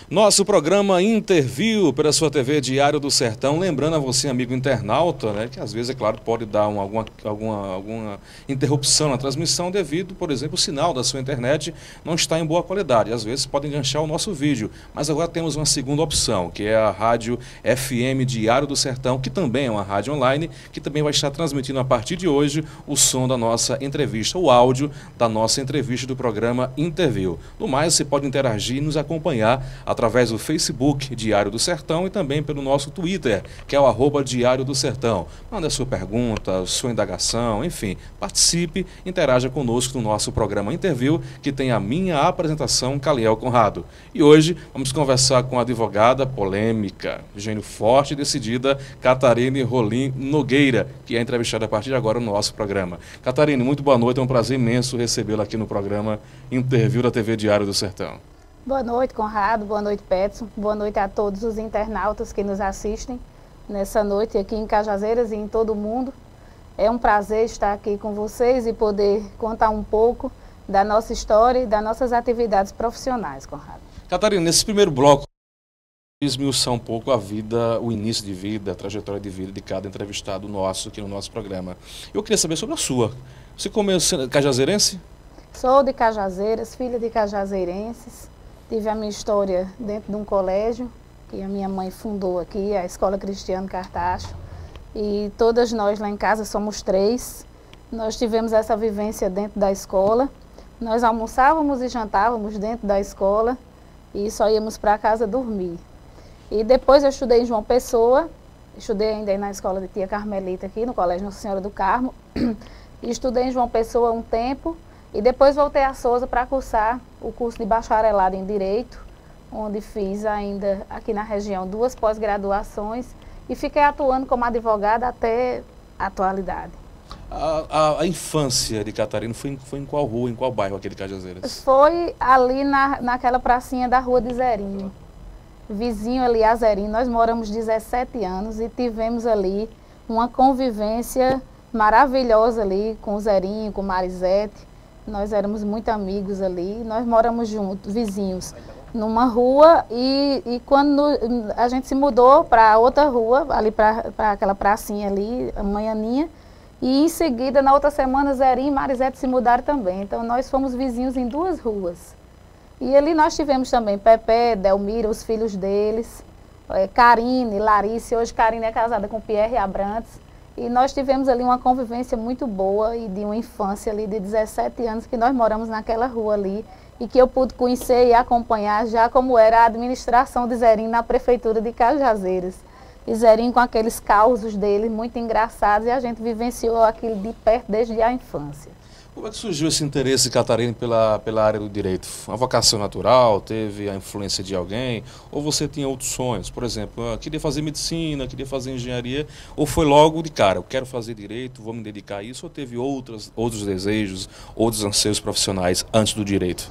Nosso programa Interview pela sua TV Diário do Sertão. Lembrando a você, amigo internauta, né, que às vezes, é claro, pode dar alguma interrupção na transmissão devido, por exemplo, o sinal da sua internet não está em boa qualidade. Às vezes pode enganchar o nosso vídeo. Mas agora temos uma segunda opção, que é a Rádio FM Diário do Sertão, que também é uma rádio online, que também vai estar transmitindo a partir de hoje o som da nossa entrevista, o áudio da nossa entrevista do programa Interview. No mais, você pode interagir e nos acompanhar através do Facebook Diário do Sertão e também pelo nosso Twitter, que é o @Diário do Sertão. Manda a sua pergunta, sua indagação, enfim, participe, interaja conosco no nosso programa Interview, que tem a minha apresentação, Caliel Conrado. E hoje vamos conversar com a advogada polêmica, gênio forte e decidida, Catarine Rolim Nogueira, que é entrevistada a partir de agora no nosso programa. Catarine, muito boa noite, é um prazer imenso recebê-la aqui no programa Interview da TV Diário do Sertão. Boa noite, Conrado. Boa noite, Petson. Boa noite a todos os internautas que nos assistem nessa noite aqui em Cajazeiras e em todo o mundo. É um prazer estar aqui com vocês e poder contar um pouco da nossa história e das nossas atividades profissionais, Conrado. Catarina, nesse primeiro bloco, esmiuçar um pouco a vida, o início de vida, a trajetória de vida de cada entrevistado nosso aqui no nosso programa. Eu queria saber sobre a sua. Você começou cajazeirense? Sou de Cajazeiras, filha de cajazeirenses. Tive a minha história dentro de um colégio que a minha mãe fundou aqui, a Escola Cristiano Cartacho. E todas nós lá em casa somos 3. Nós tivemos essa vivência dentro da escola. Nós almoçávamos e jantávamos dentro da escola e só íamos para casa dormir. E depois eu estudei em João Pessoa, estudei ainda na escola de tia Carmelita aqui, no Colégio Nossa Senhora do Carmo. E estudei em João Pessoa um tempo. E depois voltei a Sousa para cursar o curso de bacharelado em Direito, onde fiz ainda aqui na região 2 pós-graduações e fiquei atuando como advogada até a atualidade. A infância de Catarina foi em qual rua, em qual bairro aqui de Cajazeiras? Foi ali naquela pracinha da Rua de Zerinho, vizinho ali a Zerinho. Nós moramos 17 anos e tivemos ali uma convivência maravilhosa ali com o Zerinho, com Marisete. Nós éramos muito amigos ali, nós moramos juntos, vizinhos, numa rua e quando a gente se mudou para outra rua, ali para aquela pracinha ali, a Manhaninha, e em seguida, na outra semana, Zerinho e Marisete se mudaram também. Então, nós fomos vizinhos em 2 ruas. E ali nós tivemos também Pepe, Delmira, os filhos deles, Karine, Larice, hoje Karine é casada com Pierre Abrantes. E nós tivemos ali uma convivência muito boa e de uma infância ali de 17 anos que nós moramos naquela rua ali e que eu pude conhecer e acompanhar já como era a administração de Zerinho na prefeitura de Cajazeiras. E Zerinho com aqueles causos dele muito engraçados e a gente vivenciou aquilo de perto desde a infância. Como é que surgiu esse interesse, Catarina, pela área do direito? Uma vocação natural? Teve a influência de alguém? Ou você tinha outros sonhos? Por exemplo, queria fazer medicina, queria fazer engenharia? Ou foi logo de cara, eu quero fazer direito, vou me dedicar a isso? Ou teve outros desejos, outros anseios profissionais antes do direito?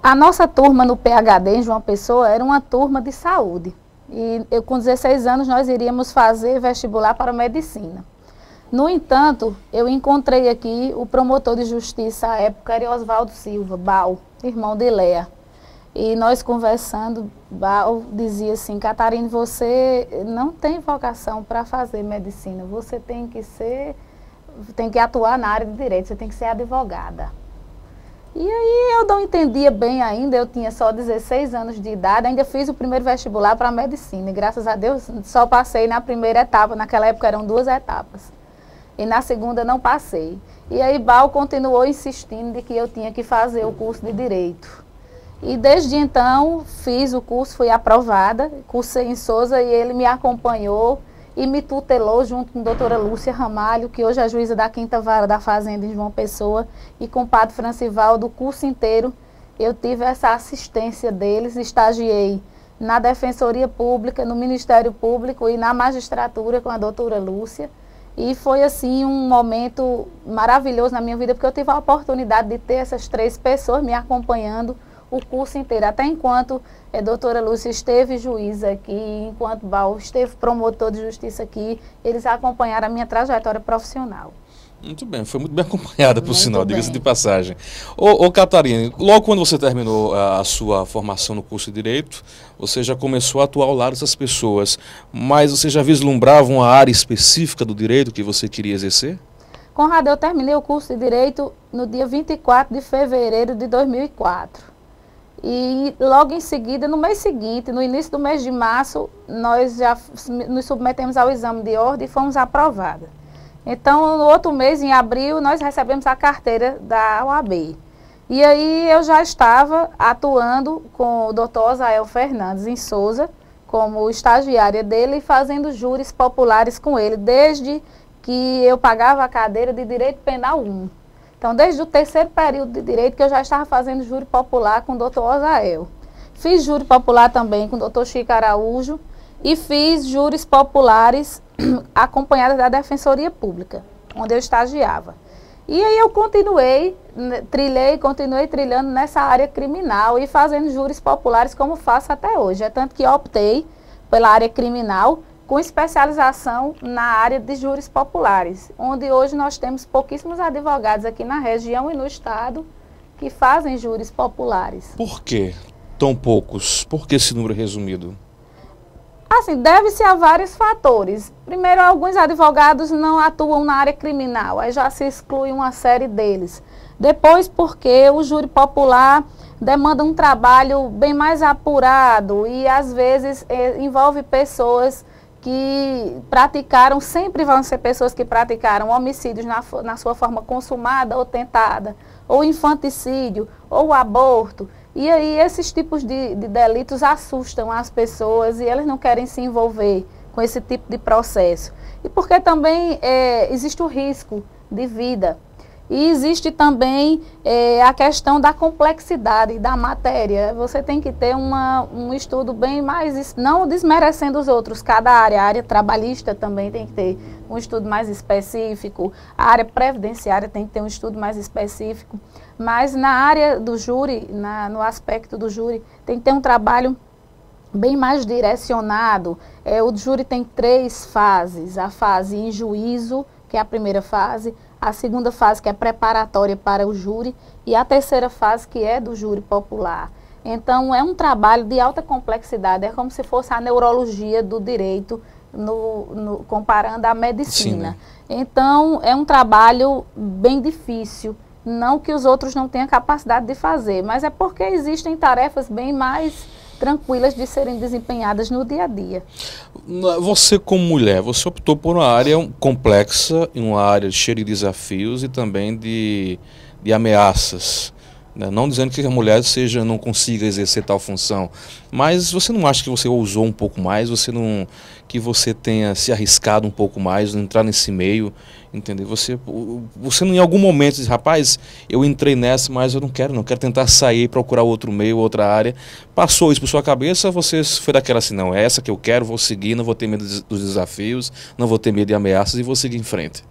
A nossa turma no PhD em João Pessoa era uma turma de saúde. E eu, com 16 anos, nós iríamos fazer vestibular para medicina. No entanto, eu encontrei aqui o promotor de justiça à época, era Oswaldo Silva, Bal, irmão de Léa. E nós conversando, Bal dizia assim, Catarina, você não tem vocação para fazer medicina, você tem que atuar na área de direito, você tem que ser advogada. E aí eu não entendia bem ainda, eu tinha só 16 anos de idade, ainda fiz o primeiro vestibular para medicina, e graças a Deus só passei na primeira etapa, naquela época eram 2 etapas. E na segunda não passei. E aí Bal continuou insistindo de que eu tinha que fazer o curso de Direito. E desde então fiz o curso, fui aprovada, cursei em Sousa e ele me acompanhou e me tutelou junto com a doutora Lúcia Ramalho, que hoje é juíza da 5ª Vara da Fazenda em João Pessoa, e com o padre Francivaldo, o curso inteiro. Eu tive essa assistência deles, estagiei na Defensoria Pública, no Ministério Público e na magistratura com a doutora Lúcia. E foi assim um momento maravilhoso na minha vida, porque eu tive a oportunidade de ter essas 3 pessoas me acompanhando o curso inteiro, até enquanto a doutora Lúcia esteve juíza aqui, enquanto Bal esteve promotor de justiça aqui, eles acompanharam a minha trajetória profissional. Muito bem, foi muito bem acompanhada, por sinal, diga-se de bem. passagem. Ô Catarina, logo quando você terminou a sua formação no curso de Direito, você já começou a atuar ao lado dessas pessoas, mas você já vislumbrava uma área específica do direito que você queria exercer? Conrado, eu terminei o curso de Direito no dia 24 de fevereiro de 2004. E logo em seguida, no mês seguinte, no início do mês de março, nós já nos submetemos ao exame de ordem e fomos aprovadas. Então, no outro mês, em abril, nós recebemos a carteira da OAB. E aí eu já estava atuando com o Dr. Osael Fernandes em Souza, como estagiária dele, e fazendo júris populares com ele, desde que eu pagava a cadeira de Direito Penal 1. Então, desde o terceiro período de Direito que eu já estava fazendo júri popular com o Dr. Osael. Fiz júri popular também com o Dr. Chico Araújo e fiz júris populares acompanhadas da Defensoria Pública, onde eu estagiava. E aí eu continuei trilhando nessa área criminal e fazendo júris populares como faço até hoje. É tanto que optei pela área criminal com especialização na área de júris populares, onde hoje nós temos pouquíssimos advogados aqui na região e no estado que fazem júris populares. Por que tão poucos? Por que esse número resumido? Assim, deve-se a vários fatores. Primeiro, alguns advogados não atuam na área criminal, aí já se exclui uma série deles. Depois, porque o júri popular demanda um trabalho bem mais apurado e, às vezes, envolve pessoas que praticaram, sempre vão ser pessoas que praticaram homicídios na sua forma consumada ou tentada, ou infanticídio, ou aborto. E aí esses tipos de delitos assustam as pessoas e elas não querem se envolver com esse tipo de processo. E porque também existe o risco de vida. E existe também a questão da complexidade da matéria. Você tem que ter um estudo bem mais, não desmerecendo os outros, cada área. A área trabalhista também tem que ter um estudo mais específico, a área previdenciária tem que ter um estudo mais específico. Mas na área do júri, no aspecto do júri, tem que ter um trabalho bem mais direcionado. O júri tem 3 fases: a fase em juízo, que é a primeira fase, a segunda fase, que é preparatória para o júri, e a terceira fase, que é do júri popular. Então, é um trabalho de alta complexidade, é como se fosse a neurologia do direito, comparando a medicina. Sim, né? Então, é um trabalho bem difícil, não que os outros não tenham capacidade de fazer, mas é porque existem tarefas bem mais tranquilas de serem desempenhadas no dia a dia. Você como mulher, você optou por uma área complexa, uma área cheia de desafios e também de ameaças. Não dizendo que a mulher não consiga exercer tal função, mas você não acha que você ousou um pouco mais, que você tenha se arriscado um pouco mais, entrar nesse meio, entendeu? Você não em algum momento diz, rapaz, eu entrei nessa, mas eu não quero tentar sair, procurar outro meio, outra área. Passou isso por sua cabeça, você foi daquela assim, não, é essa que eu quero, vou seguir, não vou ter medo dos desafios, não vou ter medo de ameaças e vou seguir em frente.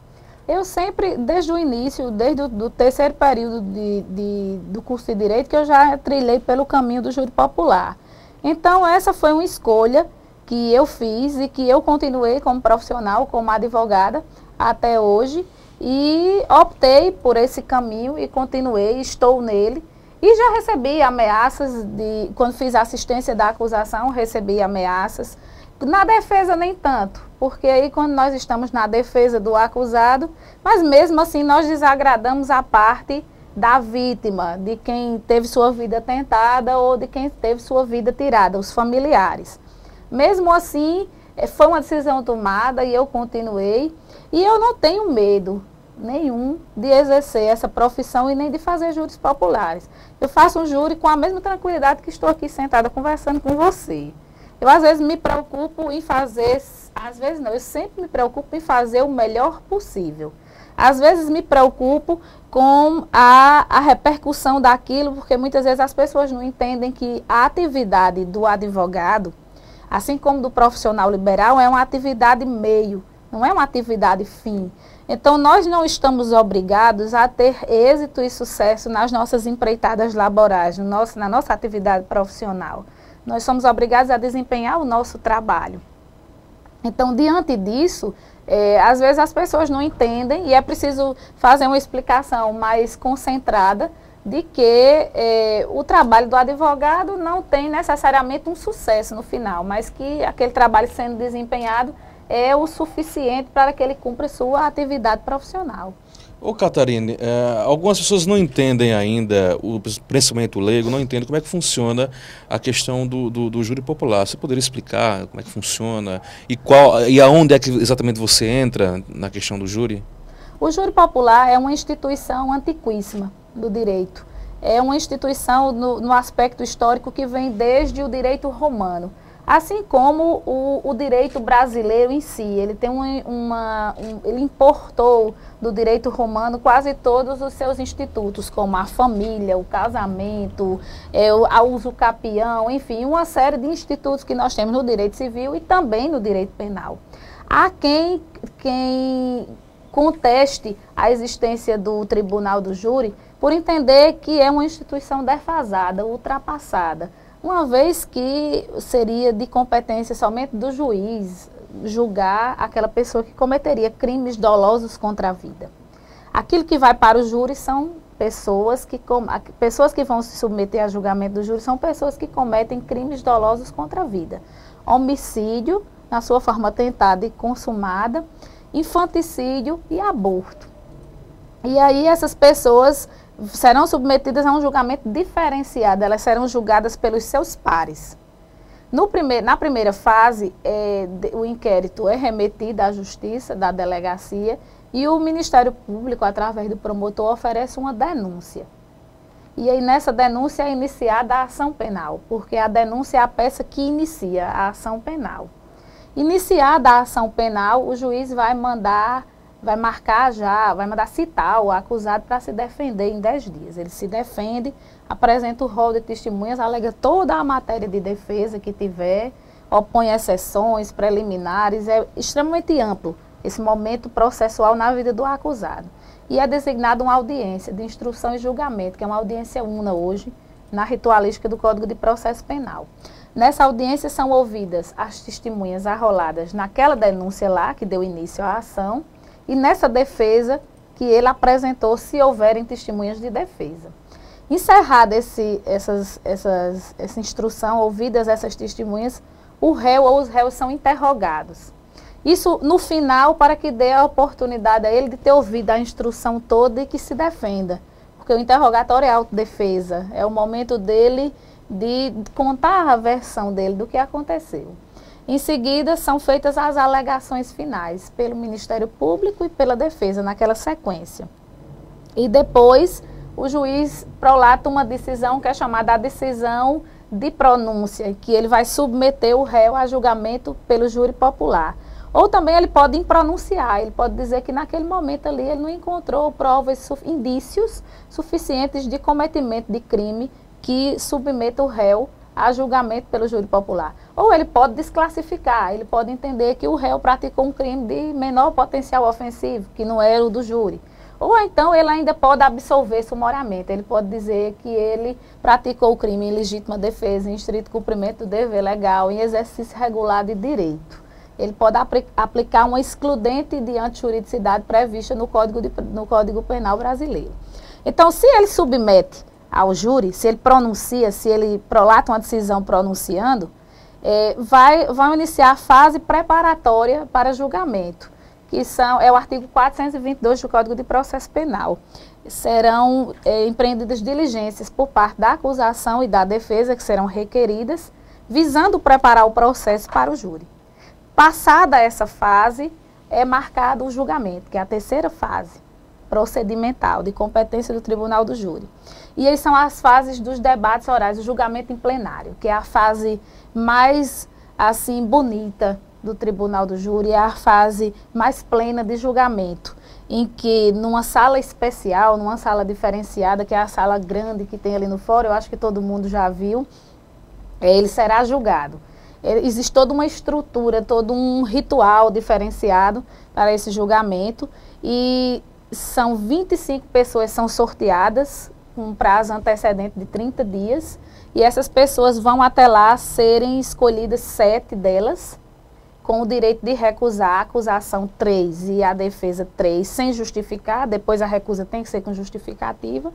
Eu sempre, desde o início, desde o terceiro período do curso de Direito, que eu já trilhei pelo caminho do júri popular. Então, essa foi uma escolha que eu fiz e que eu continuei como profissional, como advogada, até hoje. E optei por esse caminho e continuei, estou nele. E já recebi ameaças, quando fiz a assistência da acusação, recebi ameaças. Na defesa nem tanto, porque aí quando nós estamos na defesa do acusado, mas mesmo assim nós desagradamos a parte da vítima, de quem teve sua vida tentada ou de quem teve sua vida tirada, os familiares. Mesmo assim, foi uma decisão tomada e eu continuei. E eu não tenho medo nenhum de exercer essa profissão e nem de fazer júris populares. Eu faço um júri com a mesma tranquilidade que estou aqui sentada conversando com você. Eu, às vezes, me preocupo em fazer, às vezes não, eu sempre me preocupo em fazer o melhor possível. Às vezes me preocupo com a repercussão daquilo, porque muitas vezes as pessoas não entendem que a atividade do advogado, assim como do profissional liberal, é uma atividade meio, não é uma atividade fim. Então, nós não estamos obrigados a ter êxito e sucesso nas nossas empreitadas laborais, na nossa atividade profissional. Nós somos obrigados a desempenhar o nosso trabalho. Então, diante disso, às vezes as pessoas não entendem e é preciso fazer uma explicação mais concentrada de que o trabalho do advogado não tem necessariamente um sucesso no final, mas que aquele trabalho sendo desempenhado é o suficiente para que ele cumpra sua atividade profissional. Ô Catarine, algumas pessoas não entendem ainda, principalmente o leigo, não entendem como é que funciona a questão do júri popular. Você poderia explicar como é que funciona e aonde é que exatamente você entra na questão do júri? O júri popular é uma instituição antiquíssima do direito. É uma instituição no aspecto histórico que vem desde o direito romano. Assim como o direito brasileiro em si, ele tem ele importou do direito romano quase todos os seus institutos, como a família, o casamento, o uso capião, enfim, uma série de institutos que nós temos no direito civil e também no direito penal. Há quem conteste a existência do tribunal do júri por entender que é uma instituição defasada, ultrapassada, uma vez que seria de competência somente do juiz julgar aquela pessoa que cometeria crimes dolosos contra a vida. Aquilo que vai para o júri são pessoas que vão se submeter a julgamento do júri são pessoas que cometem crimes dolosos contra a vida. Homicídio, na sua forma tentada e consumada, infanticídio e aborto. E aí essas pessoas serão submetidas a um julgamento diferenciado, elas serão julgadas pelos seus pares. Na primeira fase, o inquérito é remetido à justiça, da delegacia, e o Ministério Público, através do promotor, oferece uma denúncia. E aí nessa denúncia é iniciada a ação penal, porque a denúncia é a peça que inicia a ação penal. Iniciada a ação penal, o juiz vai mandar citar o acusado para se defender em 10 dias. Ele se defende, apresenta o rol de testemunhas, alega toda a matéria de defesa que tiver, opõe exceções, preliminares, é extremamente amplo esse momento processual na vida do acusado. E é designada uma audiência de instrução e julgamento, que é uma audiência una hoje, na ritualística do Código de Processo Penal. Nessa audiência são ouvidas as testemunhas arroladas naquela denúncia lá, que deu início à ação, e nessa defesa que ele apresentou, se houverem testemunhas de defesa. Encerrada essa instrução, ouvidas essas testemunhas, o réu ou os réus são interrogados. Isso no final para que dê a oportunidade a ele de ter ouvido a instrução toda e que se defenda. Porque o interrogatório é autodefesa, é o momento dele de contar a versão dele do que aconteceu. Em seguida, são feitas as alegações finais pelo Ministério Público e pela defesa, naquela sequência. E depois, o juiz prolata uma decisão que é chamada a decisão de pronúncia, que ele vai submeter o réu a julgamento pelo júri popular. Ou também ele pode impronunciar, ele pode dizer que naquele momento ali ele não encontrou provas, indícios suficientes de cometimento de crime que submeta o réu a julgamento pelo júri popular. Ou ele pode desclassificar, ele pode entender que o réu praticou um crime de menor potencial ofensivo, que não era o do júri. Ou então ele ainda pode absolver sumariamente, ele pode dizer que ele praticou o crime em legítima defesa, em estrito cumprimento do dever legal, em exercício regular de direito. Ele pode aplicar uma excludente de antijuridicidade prevista no Código Penal brasileiro. Então, se ele submete ao júri, se ele pronuncia, se ele prolata uma decisão pronunciando, vai iniciar a fase preparatória para julgamento, que é o artigo 422 do Código de Processo Penal. Serão empreendidas diligências por parte da acusação e da defesa, que serão requeridas, visando preparar o processo para o júri. Passada essa fase, é marcado o julgamento, que é a terceira fase procedimental de competência do Tribunal do Júri. E aí são as fases dos debates orais, o julgamento em plenário, que é a fase mais, assim, bonita do Tribunal do Júri, é a fase mais plena de julgamento, em que numa sala especial, numa sala diferenciada, que é a sala grande que tem ali no fórum, eu acho que todo mundo já viu, ele será julgado. Existe toda uma estrutura, todo um ritual diferenciado para esse julgamento e são 25 pessoas são sorteadas com um prazo antecedente de 30 dias e essas pessoas vão até lá serem escolhidas 7 delas com o direito de recusar a acusação 3 e a defesa 3 sem justificar, depois a recusa tem que ser com justificativa,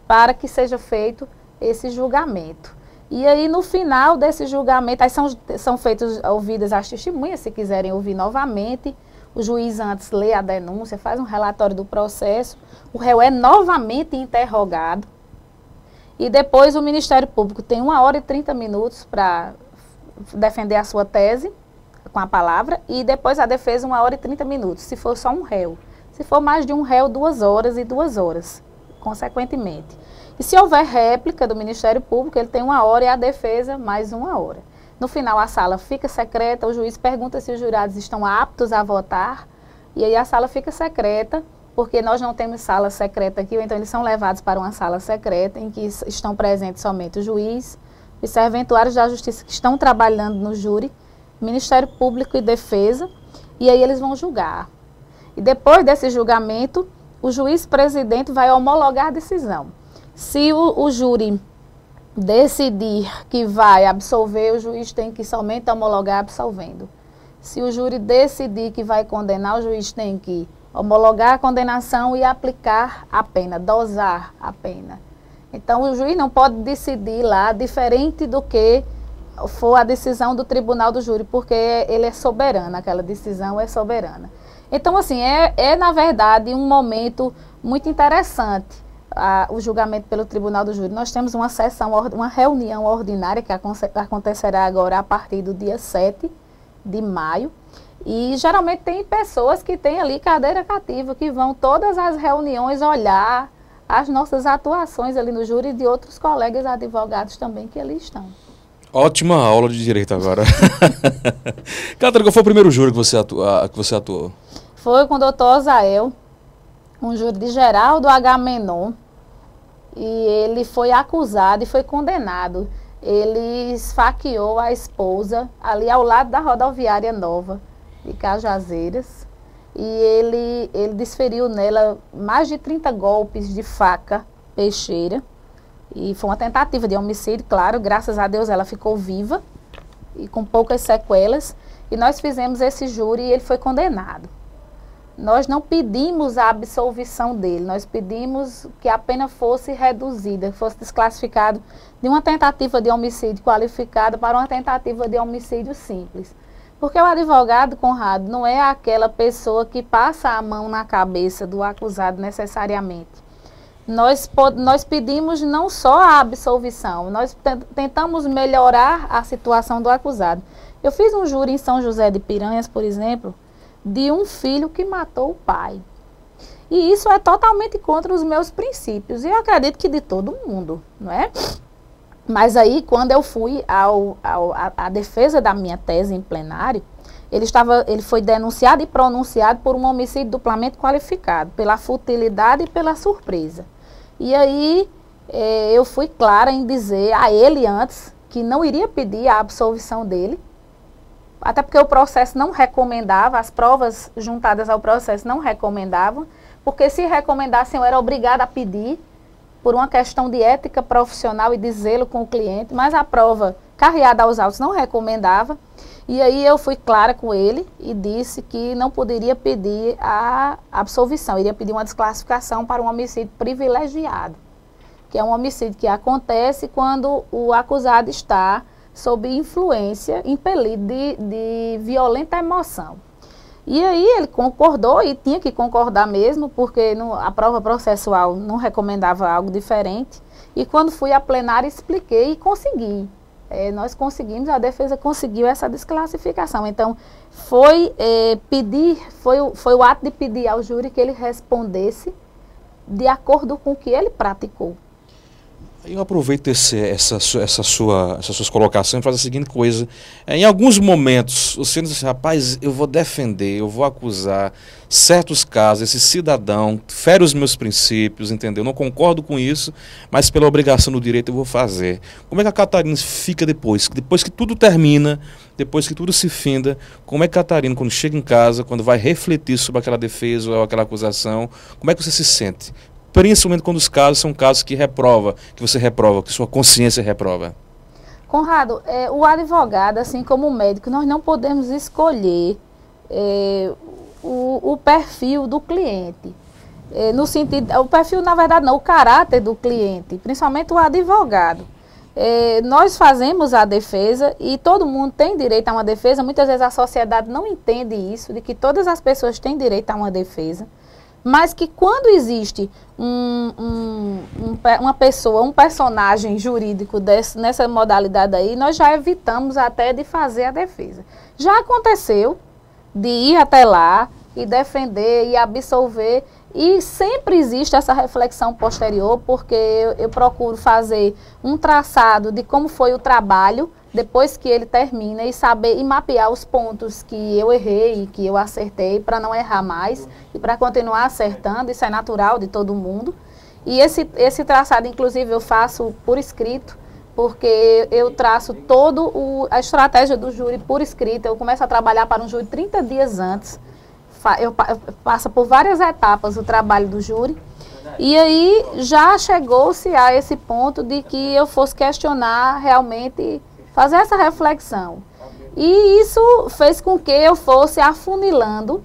para que seja feito esse julgamento. E aí, no final desse julgamento, aí são feitas, ouvidas as testemunhas, se quiserem ouvir novamente, o juiz antes lê a denúncia, faz um relatório do processo, o réu é novamente interrogado, e depois o Ministério Público tem 1 hora e 30 minutos para defender a sua tese, com a palavra, e depois a defesa 1 hora e 30 minutos, se for só um réu. Se for mais de um réu, 2 horas e 2 horas, consequentemente. E se houver réplica do Ministério Público, ele tem 1 hora e a defesa mais 1 hora. No final, a sala fica secreta, o juiz pergunta se os jurados estão aptos a votar, e aí a sala fica secreta, porque nós não temos sala secreta aqui, ou então eles são levados para uma sala secreta, em que estão presentes somente o juiz, os serventuários da Justiça que estão trabalhando no júri, Ministério Público e Defesa, e aí eles vão julgar. E depois desse julgamento, o juiz presidente vai homologar a decisão. Se o júri decidir que vai absolver, o juiz tem que somente homologar absolvendo. Se o júri decidir que vai condenar, o juiz tem que homologar a condenação e aplicar a pena, dosar a pena. Então, o juiz não pode decidir lá diferente do que for a decisão do tribunal do júri, porque ele é soberano, aquela decisão é soberana. Então, assim, na verdade, um momento muito interessante, o julgamento pelo tribunal do júri. Nós temos uma sessão, uma reunião ordinária que acontecerá agora a partir do dia 7 de maio, e geralmente tem pessoas que têm ali cadeira cativa, que vão todas as reuniões olhar as nossas atuações ali no júri e de outros colegas advogados também que ali estão. Ótima aula de direito agora. Catarina, qual foi o primeiro júri que você atuou? Foi com o doutor Osael, um júri de Geraldo H. Menon, e ele foi acusado e foi condenado. Ele esfaqueou a esposa ali ao lado da rodoviária nova de Cajazeiras, e ele desferiu nela mais de 30 golpes de faca peixeira, e foi uma tentativa de homicídio, claro, graças a Deus ela ficou viva e com poucas sequelas, e nós fizemos esse júri e ele foi condenado. Nós não pedimos a absolvição dele, nós pedimos que a pena fosse reduzida, fosse desclassificado de uma tentativa de homicídio qualificado para uma tentativa de homicídio simples. Porque o advogado, Conrado, não é aquela pessoa que passa a mão na cabeça do acusado necessariamente. Nós pedimos não só a absolvição, nós tentamos melhorar a situação do acusado. Eu fiz um júri em São José de Piranhas, por exemplo, de um filho que matou o pai. E isso é totalmente contra os meus princípios, e eu acredito que de todo mundo, não é? Mas aí, quando eu fui à defesa da minha tese em plenário, ele foi denunciado e pronunciado por um homicídio duplamente qualificado, pela futilidade e pela surpresa. E aí, eu fui clara em dizer a ele antes que não iria pedir a absolvição dele, até porque o processo não recomendava, as provas juntadas ao processo não recomendavam, porque se recomendassem eu era obrigada a pedir, por uma questão de ética profissional e de zelo com o cliente, mas a prova carreada aos autos não recomendava. E aí eu fui clara com ele e disse que não poderia pedir a absolvição, iria pedir uma desclassificação para um homicídio privilegiado, que é um homicídio que acontece quando o acusado está sob influência, impelido de violenta emoção. E aí ele concordou, e tinha que concordar mesmo, porque a prova processual não recomendava algo diferente. E quando fui à plenária expliquei e consegui. Nós conseguimos, a defesa conseguiu essa desclassificação. Então, foi o ato de pedir ao júri que ele respondesse de acordo com o que ele praticou. Eu aproveito essas suas colocações para fazer a seguinte coisa. Em alguns momentos, você diz assim, rapaz, eu vou defender, eu vou acusar certos casos, esse cidadão fere os meus princípios, entendeu? Não concordo com isso, mas pela obrigação do direito eu vou fazer. Como é que a Catarina fica depois? Depois que tudo termina, depois que tudo se finda, como é que a Catarina, quando chega em casa, quando vai refletir sobre aquela defesa ou aquela acusação, como é que você se sente? Principalmente quando os casos são casos que você reprova, que sua consciência reprova. Conrado, o advogado, assim como o médico, nós não podemos escolher o perfil do cliente. No sentido, o perfil, na verdade, não, o caráter do cliente, principalmente o advogado. Nós fazemos a defesa e todo mundo tem direito a uma defesa. Muitas vezes a sociedade não entende isso, de que todas as pessoas têm direito a uma defesa, mas que quando existe uma pessoa, um personagem jurídico nessa modalidade aí, nós já evitamos até de fazer a defesa. Já aconteceu de ir até lá e defender e absolver. E sempre existe essa reflexão posterior, porque eu procuro fazer um traçado de como foi o trabalho depois que ele termina e saber e mapear os pontos que eu errei e que eu acertei para não errar mais e para continuar acertando. Isso é natural de todo mundo. E esse traçado, inclusive, eu faço por escrito, porque eu traço a estratégia do júri por escrito. Eu começo a trabalhar para um júri 30 dias antes. Eu passo por várias etapas o trabalho do júri, e aí já chegou-se a esse ponto de que eu fosse questionar realmente, fazer essa reflexão. E isso fez com que eu fosse afunilando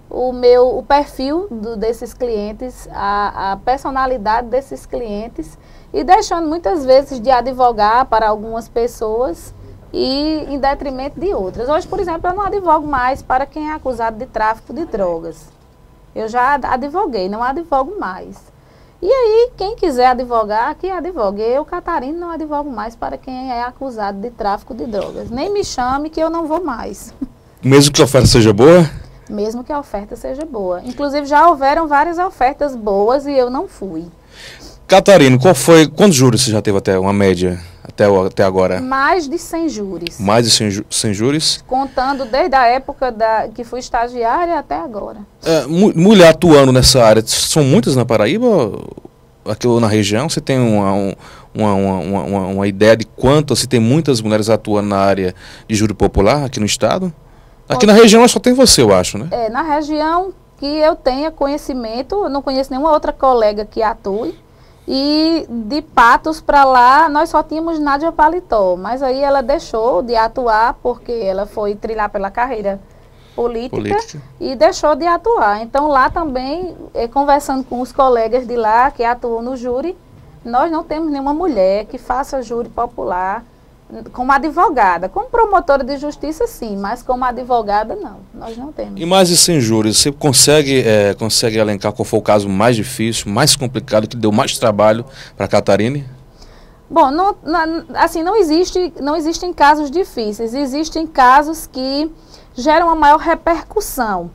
o perfil desses clientes, a personalidade desses clientes, e deixando muitas vezes de advogar para algumas pessoas e em detrimento de outras. Hoje, por exemplo, eu não advogo mais para quem é acusado de tráfico de drogas. Eu já advoguei, não advogo mais. E aí, quem quiser advogar, que advogue. Eu, Catarina, não advogo mais para quem é acusado de tráfico de drogas. Nem me chame que eu não vou mais. Mesmo que a oferta seja boa? Mesmo que a oferta seja boa. Inclusive, já houveram várias ofertas boas e eu não fui. Catarina, quantos júris você já teve até uma média, até agora? Mais de 100 júris. Mais de 100 júris? Contando desde a época que fui estagiária até agora. Mulher atuando nessa área, são muitas na Paraíba? Aqui ou na região? Você tem uma ideia de quantas, se tem muitas mulheres atuando na área de júri popular aqui no estado? Aqui na região só tem você, eu acho, né? Na região que eu tenha conhecimento, eu não conheço nenhuma outra colega que atue. E de Patos para lá, nós só tínhamos Nádia Paletó, mas aí ela deixou de atuar porque ela foi trilhar pela carreira política e deixou de atuar. Então lá também, conversando com os colegas de lá que atuam no júri, nós não temos nenhuma mulher que faça júri popular como advogada. Como promotora de justiça, sim, mas como advogada, não. Nós não temos. E mais de 100 júris, você consegue elencar qual foi o caso mais difícil, mais complicado, que deu mais trabalho para a Catarina? Bom, assim, não existem casos difíceis, existem casos que geram uma maior repercussão.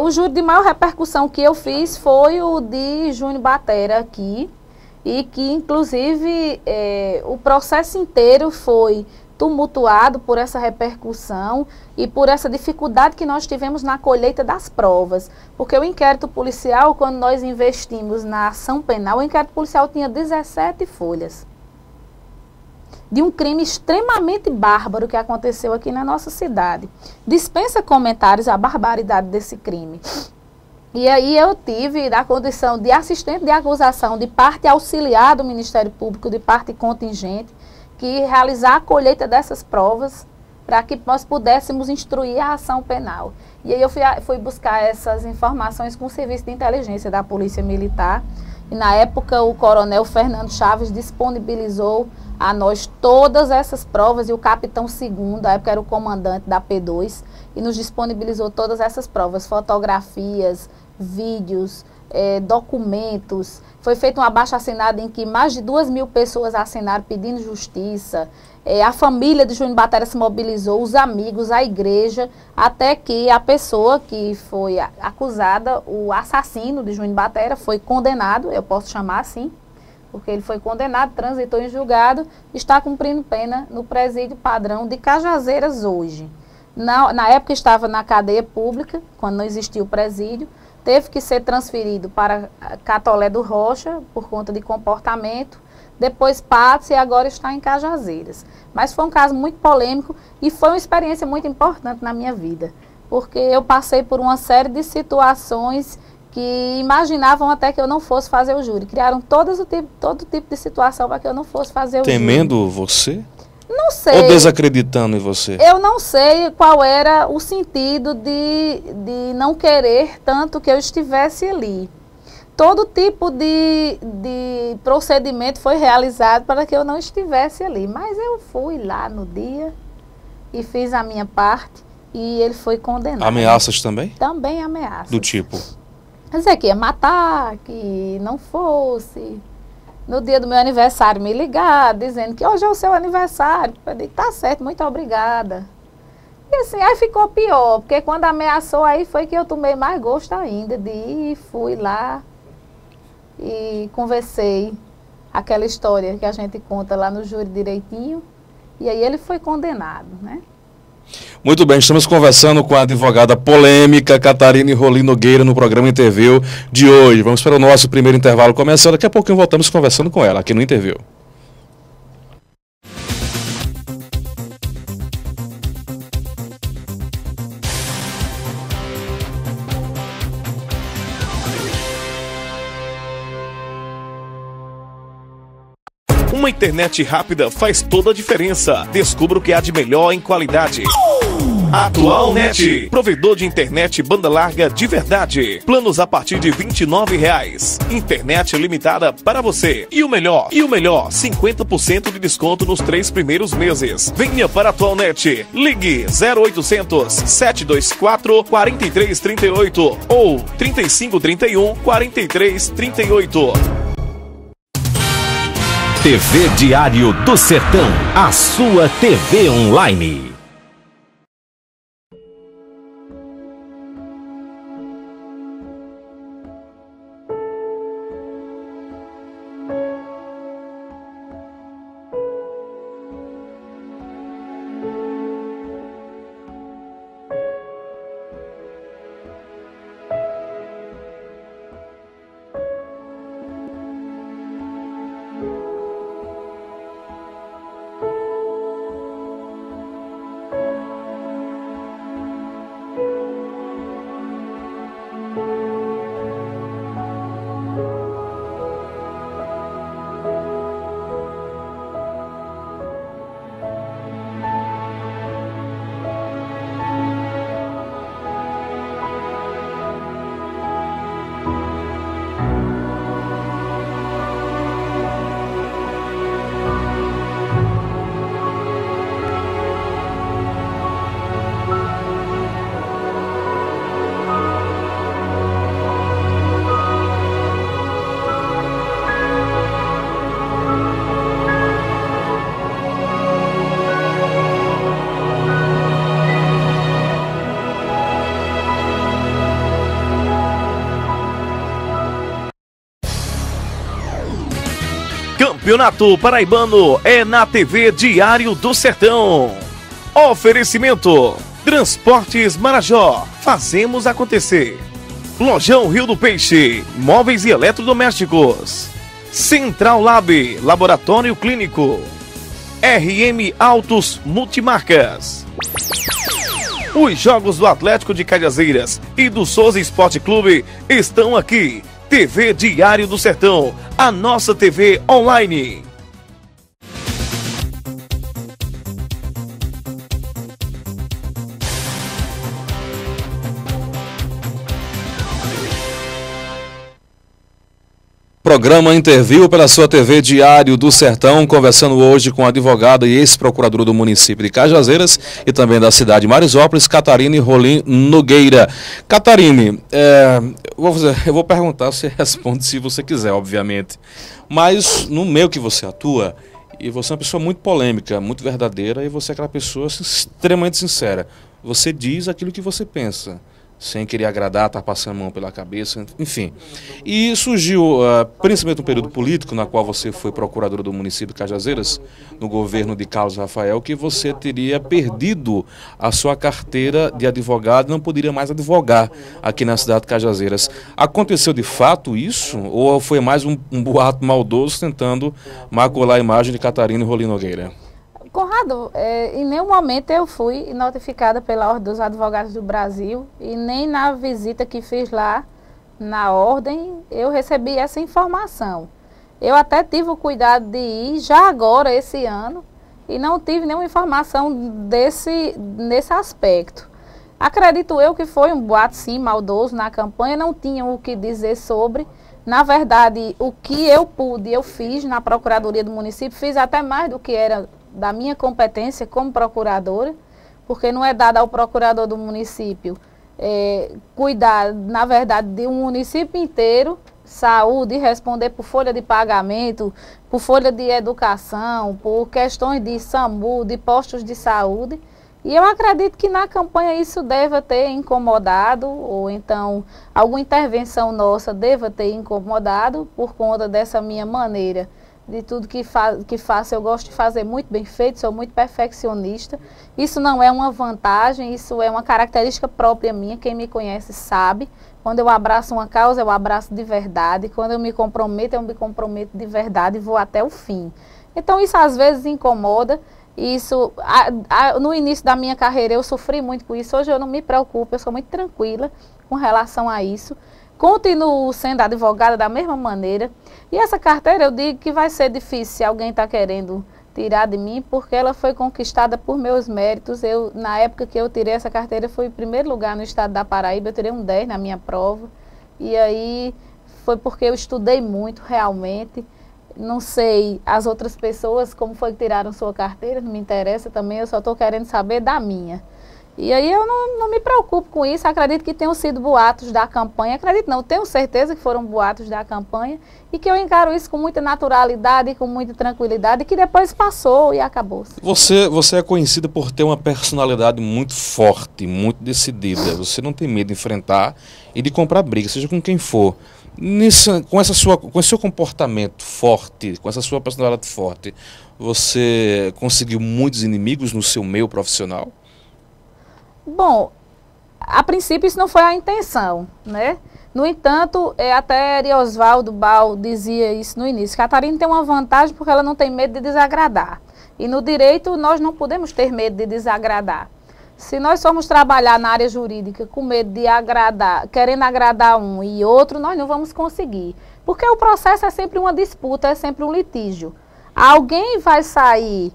O júri de maior repercussão que eu fiz foi o de Júnior Batera aqui, e que, inclusive, o processo inteiro foi tumultuado por essa repercussão e por essa dificuldade que nós tivemos na colheita das provas. Porque o inquérito policial, quando nós investimos na ação penal, o inquérito policial tinha 17 folhas. De um crime extremamente bárbaro que aconteceu aqui na nossa cidade. Dispensa comentários a barbaridade desse crime. E aí eu tive da condição de assistente de acusação de parte auxiliar do Ministério Público, de parte contingente, que realizar a colheita dessas provas para que nós pudéssemos instruir a ação penal. E aí eu fui buscar essas informações com o Serviço de Inteligência da Polícia Militar. E na época o coronel Fernando Chaves disponibilizou a nós todas essas provas, e o capitão segundo, na época era o comandante da P2, e nos disponibilizou todas essas provas, fotografias, vídeos, documentos. Foi feito um abaixo-assinado em que mais de 2.000 pessoas assinaram pedindo justiça. A família de Júnior Batera se mobilizou, os amigos, a igreja, até que a pessoa que foi acusada, o assassino de Júnior Batera, foi condenado, eu posso chamar assim, porque ele foi condenado, transitou em julgado, está cumprindo pena no presídio padrão de Cajazeiras hoje. Na época estava na cadeia pública, quando não existia o presídio, teve que ser transferido para Catolé do Rocha, por conta de comportamento, depois Patos e agora está em Cajazeiras. Mas foi um caso muito polêmico e foi uma experiência muito importante na minha vida, porque eu passei por uma série de situações que imaginavam até que eu não fosse fazer o júri. Criaram todo tipo de situação para que eu não fosse fazer o júri. Temendo você? Não sei. Ou desacreditando em você? Eu não sei qual era o sentido de não querer tanto que eu estivesse ali. Todo tipo de procedimento foi realizado para que eu não estivesse ali. Mas eu fui lá no dia e fiz a minha parte e ele foi condenado. Ameaças também? Também ameaças. Do tipo? Dizer que ia matar, que não fosse. No dia do meu aniversário me ligar, dizendo que hoje é o seu aniversário. Eu digo, tá certo, muito obrigada. E assim, aí ficou pior, porque quando ameaçou aí foi que eu tomei mais gosto ainda de ir, fui lá e conversei aquela história que a gente conta lá no júri direitinho. E aí ele foi condenado, né? Muito bem, estamos conversando com a advogada polêmica Catarine Rolim Nogueira no programa Interview de hoje. Vamos para o nosso primeiro intervalo começando. Daqui a pouquinho voltamos conversando com ela aqui no Interview. Uma internet rápida faz toda a diferença. Descubra o que há de melhor em qualidade. Atualnet, provedor de internet banda larga de verdade. Planos a partir de R$ 29,00. Internet limitada para você. E o melhor, 50% de desconto nos 3 primeiros meses. Venha para a Atualnet. Ligue 0800 724 4338 ou 3531 4338. TV Diário do Sertão, a sua TV online. Campeonato Paraibano é na TV Diário do Sertão. Oferecimento: Transportes Marajó, fazemos acontecer. Lojão Rio do Peixe, móveis e eletrodomésticos. Central Lab, laboratório clínico. RM Autos Multimarcas. Os jogos do Atlético de Cajazeiras e do Souza Esporte Clube estão aqui. TV Diário do Sertão, a nossa TV online. Programa Interview pela sua TV Diário do Sertão, conversando hoje com a advogada e ex-procuradora do município de Cajazeiras e também da cidade de Marisópolis, Catarine Rolim Nogueira. Catarine, eu vou perguntar, você responde se você quiser, obviamente, mas no meio que você atua, e você é uma pessoa muito polêmica, muito verdadeira, e você é aquela pessoa extremamente sincera. Você diz aquilo que você pensa, sem querer agradar, tá passando a mão pela cabeça, enfim. E surgiu, principalmente no período político, na qual você foi procuradora do município de Cajazeiras, no governo de Carlos Rafael, que você teria perdido a sua carteira de advogado e não poderia mais advogar aqui na cidade de Cajazeiras. Aconteceu de fato isso? Ou foi mais um boato maldoso tentando macular a imagem de Catarine Rolim Nogueira? Conrado, em nenhum momento eu fui notificada pela Ordem dos Advogados do Brasil e nem na visita que fiz lá na Ordem eu recebi essa informação. Eu até tive o cuidado de ir já agora, esse ano, e não tive nenhuma informação nesse aspecto. Acredito eu que foi um boato, sim, maldoso na campanha, não tinham o que dizer sobre. Na verdade, o que eu pude, eu fiz na Procuradoria do município, fiz até mais do que era da minha competência como procuradora, porque não é dado ao procurador do município cuidar, na verdade, de um município inteiro, saúde, responder por folha de pagamento, por folha de educação, por questões de SAMU, de postos de saúde. E eu acredito que na campanha isso deva ter incomodado, ou então alguma intervenção nossa deva ter incomodado por conta dessa minha maneira. De tudo que faço, eu gosto de fazer muito bem feito, sou muito perfeccionista. Isso não é uma vantagem, isso é uma característica própria minha, quem me conhece sabe. Quando eu abraço uma causa, eu abraço de verdade. Quando eu me comprometo de verdade e vou até o fim. Então isso às vezes incomoda. Isso, no início da minha carreira eu sofri muito com isso, hoje eu não me preocupo, eu sou muito tranquila com relação a isso. Continuo sendo advogada da mesma maneira. E essa carteira eu digo que vai ser difícil se alguém está querendo tirar de mim, porque ela foi conquistada por meus méritos. Na época que eu tirei essa carteira, fui em primeiro lugar no estado da Paraíba, eu tirei um 10 na minha prova. E aí foi porque eu estudei muito realmente. Não sei as outras pessoas como foi que tiraram sua carteira, não me interessa também, eu só estou querendo saber da minha. E aí eu não me preocupo com isso, acredito que tenham sido boatos da campanha, acredito não, tenho certeza que foram boatos da campanha e que eu encaro isso com muita naturalidade, com muita tranquilidade, e que depois passou e acabou. Você é conhecida por ter uma personalidade muito forte, muito decidida, você não tem medo de enfrentar e de comprar briga, seja com quem for. Com esse seu comportamento forte, com essa sua personalidade forte, você conseguiu muitos inimigos no seu meio profissional? Bom, a princípio isso não foi a intenção, né? No entanto, até Eriosvaldo Bal dizia isso no início. Catarina tem uma vantagem porque ela não tem medo de desagradar. E no direito nós não podemos ter medo de desagradar. Se nós formos trabalhar na área jurídica com medo de agradar, querendo agradar um e outro, nós não vamos conseguir. Porque o processo é sempre uma disputa, é sempre um litígio. Alguém vai sair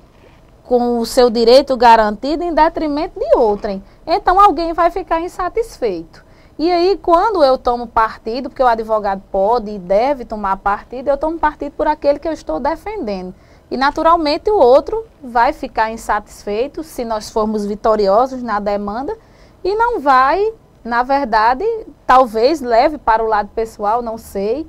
com o seu direito garantido em detrimento de outrem. Então alguém vai ficar insatisfeito. E aí quando eu tomo partido, porque o advogado pode e deve tomar partido, eu tomo partido por aquele que eu estou defendendo. E naturalmente o outro vai ficar insatisfeito se nós formos vitoriosos na demanda e não vai, na verdade, talvez leve para o lado pessoal, não sei,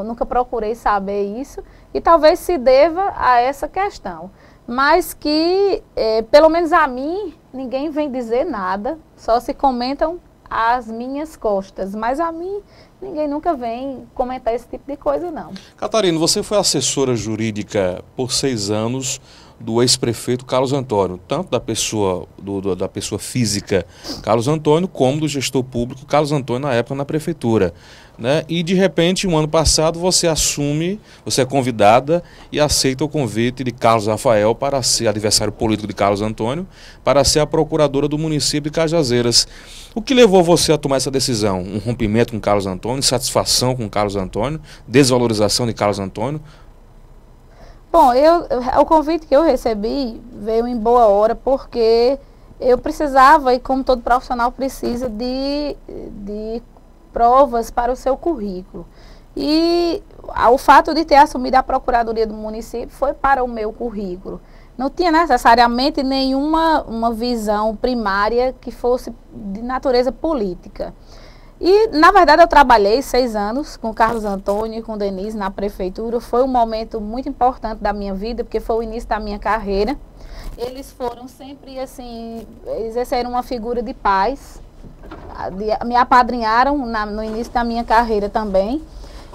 nunca procurei saber isso, e talvez se deva a essa questão. Mas que, pelo menos a mim, ninguém vem dizer nada, só se comentam às minhas costas, mas a mim ninguém nunca vem comentar esse tipo de coisa, não. Catarina, você foi assessora jurídica por 6 anos do ex-prefeito Carlos Antônio, tanto da pessoa física Carlos Antônio, como do gestor público Carlos Antônio na época na prefeitura, né? E de repente, um ano passado, você é convidada e aceita o convite de Carlos Rafael para ser adversário político de Carlos Antônio, para ser a procuradora do município de Cajazeiras. O que levou você a tomar essa decisão? Um rompimento com Carlos Antônio, insatisfação com Carlos Antônio, desvalorização de Carlos Antônio? Bom, o convite que eu recebi veio em boa hora, porque eu precisava, e como todo profissional precisa, de provas para o seu currículo. E o fato de ter assumido a Procuradoria do município foi para o meu currículo. Não tinha necessariamente nenhuma visão primária que fosse de natureza política. E, na verdade, eu trabalhei 6 anos com Carlos Antônio e com Denise na prefeitura. Foi um momento muito importante da minha vida, porque foi o início da minha carreira. Eles foram sempre, assim, exerceram uma figura de paz. Me apadrinharam no início da minha carreira também.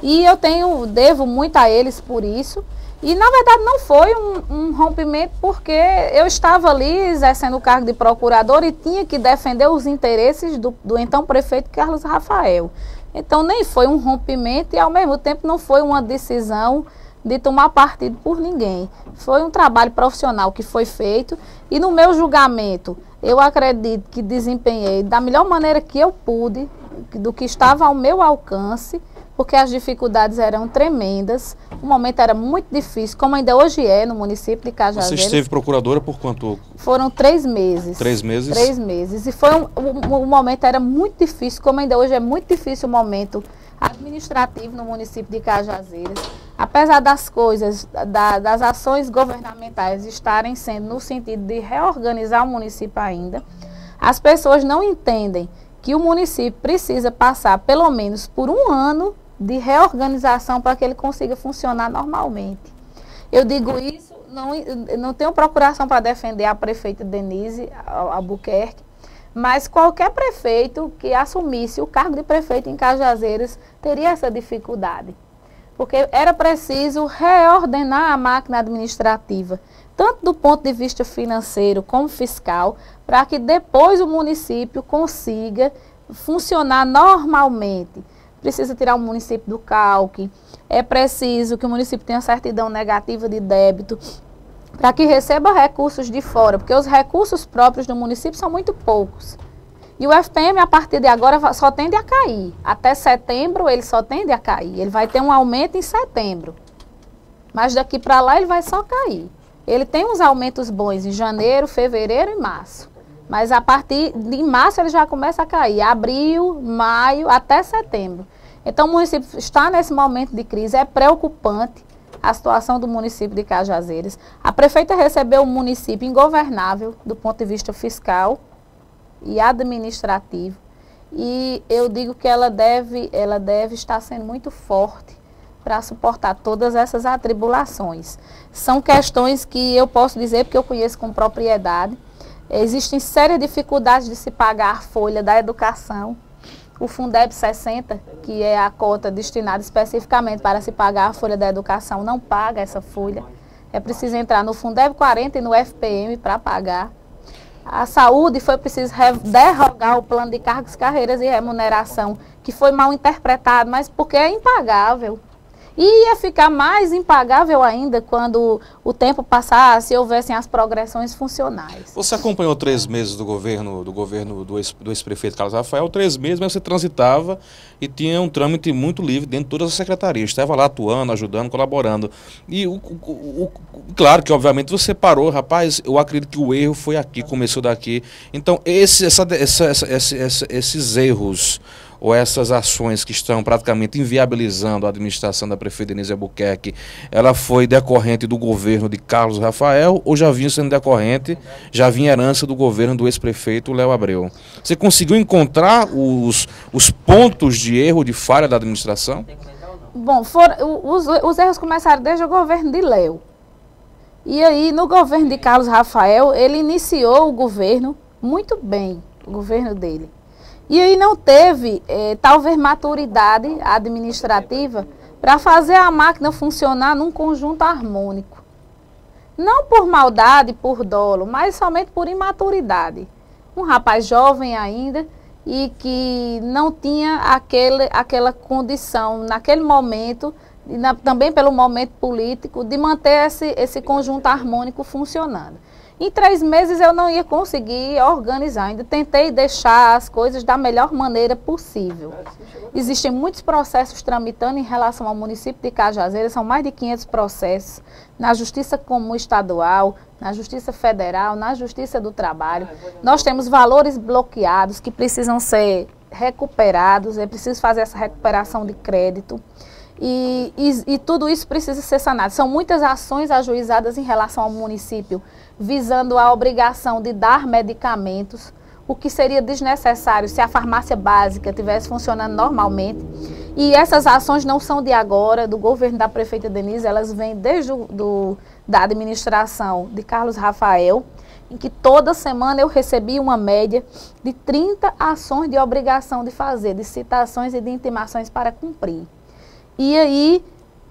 E eu devo muito a eles por isso. E, na verdade, não foi um rompimento, porque eu estava ali exercendo o cargo de procurador e tinha que defender os interesses do então prefeito Carlos Rafael. Então, nem foi um rompimento e, ao mesmo tempo, não foi uma decisão de tomar partido por ninguém. Foi um trabalho profissional que foi feito e, no meu julgamento, eu acredito que desempenhei da melhor maneira que eu pude, do que estava ao meu alcance, porque as dificuldades eram tremendas, o momento era muito difícil, como ainda hoje é no município de Cajazeiras. Você esteve procuradora por quanto? Foram 3 meses. 3 meses? 3 meses. E foi o momento era muito difícil, como ainda hoje é muito difícil o momento administrativo no município de Cajazeiras. Apesar das coisas, das ações governamentais estarem sendo no sentido de reorganizar o município ainda, as pessoas não entendem que o município precisa passar pelo menos por 1 ano de reorganização para que ele consiga funcionar normalmente. Eu digo isso, não tenho procuração para defender a prefeita Denise Albuquerque, mas qualquer prefeito que assumisse o cargo de prefeito em Cajazeiras teria essa dificuldade. Porque era preciso reordenar a máquina administrativa, tanto do ponto de vista financeiro como fiscal, para que depois o município consiga funcionar normalmente. Precisa tirar o município do calque, é preciso que o município tenha certidão negativa de débito, para que receba recursos de fora, porque os recursos próprios do município são muito poucos. E o FPM, a partir de agora, só tende a cair. Até setembro, ele só tende a cair. Ele vai ter um aumento em setembro. Mas daqui para lá, ele vai só cair. Ele tem uns aumentos bons em janeiro, fevereiro e março. Mas a partir de março, ele já começa a cair. Abril, maio, até setembro. Então, o município está nesse momento de crise. É preocupante a situação do município de Cajazeiras. A prefeita recebeu o município ingovernável do ponto de vista fiscal e administrativo. E eu digo que ela deve estar sendo muito forte para suportar todas essas atribulações. São questões que eu posso dizer, porque eu conheço com propriedade. Existem sérias dificuldades de se pagar a folha da educação. O Fundeb 60, que é a cota destinada especificamente para se pagar a folha da educação, não paga essa folha. É preciso entrar no Fundeb 40 e no FPM para pagar. A saúde foi preciso derrogar o plano de cargos, carreiras e remuneração, que foi mal interpretado, mas porque é impagável. E ia ficar mais impagável ainda quando o tempo passasse e houvessem as progressões funcionais. Você acompanhou 3 meses do governo do ex-prefeito Carlos Rafael, 3 meses, mas você transitava e tinha um trâmite muito livre dentro de todas as secretarias. Estava lá atuando, ajudando, colaborando. E claro que, obviamente, você parou, rapaz, eu acredito que o erro foi aqui, começou daqui. Então, esses erros ou essas ações que estão praticamente inviabilizando a administração da prefeita Denise Albuquerque, ela foi decorrente do governo de Carlos Rafael ou já vinha sendo decorrente, já vinha herança do governo do ex-prefeito Léo Abreu? Você conseguiu encontrar os pontos de erro, de falha da administração? Bom, os erros começaram desde o governo de Léo. E aí, no governo de Carlos Rafael, ele iniciou o governo muito bem, o governo dele. E aí não teve, talvez, maturidade administrativa para fazer a máquina funcionar num conjunto harmônico. Não por maldade, por dolo, mas somente por imaturidade. Um rapaz jovem ainda e que não tinha aquela condição, naquele momento, e também pelo momento político, de manter esse conjunto harmônico funcionando. Em 3 meses eu não ia conseguir organizar, ainda tentei deixar as coisas da melhor maneira possível. Existem muitos processos tramitando em relação ao município de Cajazeiras, são mais de 500 processos, na Justiça Comum Estadual, na Justiça Federal, na Justiça do Trabalho. Nós temos valores bloqueados que precisam ser recuperados, é preciso fazer essa recuperação de crédito. E tudo isso precisa ser sanado. São muitas ações ajuizadas em relação ao município, visando a obrigação de dar medicamentos, o que seria desnecessário se a farmácia básica estivesse funcionando normalmente. E essas ações não são de agora, do governo da prefeita Denise, elas vêm desde da administração de Carlos Rafael, em que toda semana eu recebi uma média de 30 ações de obrigação de fazer, de citações e de intimações para cumprir. E aí,